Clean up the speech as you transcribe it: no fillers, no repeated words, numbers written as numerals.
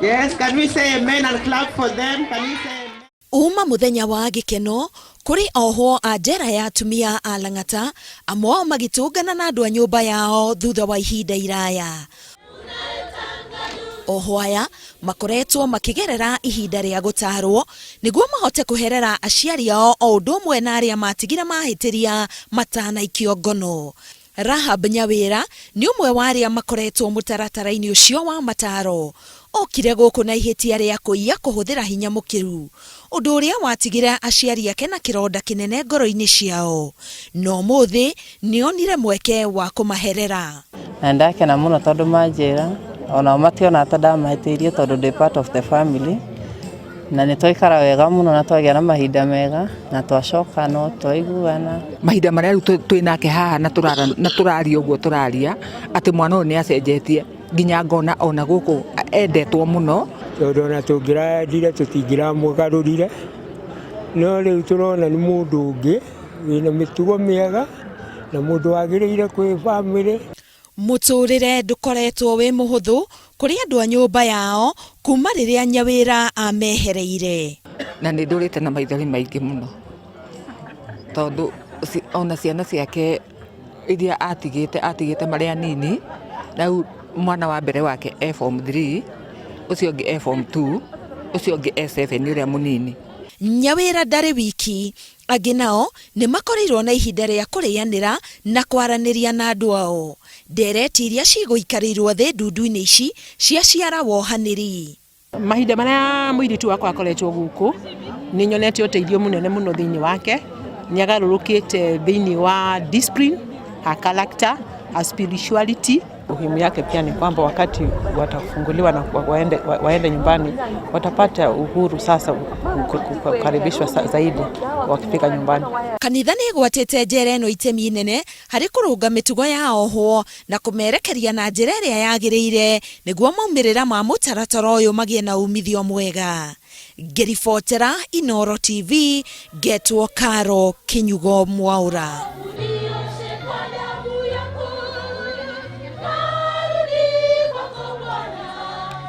Yes, can we say amen and clap for them? Can we say amen? Uma muthenya wa gikeno kuri ohwo a njera ya atumia a Lang'ata amwe magitungana na andu a nyumba yao thutha wa ihinda iraya. Ohwo aya makoretwo makigerera ihinda ria gutarwo niguo mahote kuherera aciari ao o undu umwe na aria matigira mahitiria matanaikio ngono. Rahab Nyawira ni umwe wa aria makoretwo mutaratara-ini ucio wa mataro. Okire guku na ihitia ria kuiya kuhuthira hinya mukiru, undu uria watigire aciari ake na kironda kinene ngoro-ini ciao. No muthi nionire mweke wa kumaherera. Na ndakena muno tondu manjira ona mationa ata ndamahitirie tondu ndi part of the family, na ni twaikara wega muno na twagia na mahinda mega na twacoka no twaiguana mahinda maria riu twinake haha na turaria uguo turaria ati mwana uyu ni acenjetie nginya ngona ona guku endetwo muno tondu na tungirandire tutingiramũgarũrire no riu turona ni mundu ungi wina mitugo miega na mundu wagiriire kwi family. Muturire ndukoretwo wi muhuthu kuri andu a nyumba yao kuma riria Nyawira amehereire. Na ni ndurite na maithori maingi muno tondu ona ciana ciake iria atigite maria nini, na mwana wa mbere wake e form 3, ucio ngi e form 2, ucio ngi e 7 uria munini. Nyawira ndari wiki, angi nao ni makorirwo na ihinda ria kurianira na kwaraniria na andu ao. Ndereti iria ciguikarirwo thi ndundu-ini ici ciaciara wohaniri. Mahinda maria muiritu wakwa akoretwo guku ni nyonete uteithio munene muno thiini wake, ni agarurukite thiini wa discipline, her character, her spirituality. Muhimu yake pia ni kwamba wakati watafunguliwa na waende nyumbani watapata uhuru sasa kukaribishwa zaidi wakifika nyumbani. Kanitha ni gwatete njera ino itemi inene hari kurunga mitugo ya ohwo na kumerekeria na njira iria yagiriire niguo maumirira ma mutaratara uyu magie na umithio mwega. Ngiribotera Inooro TV, Getwo Karo Kinyugo Mwaura.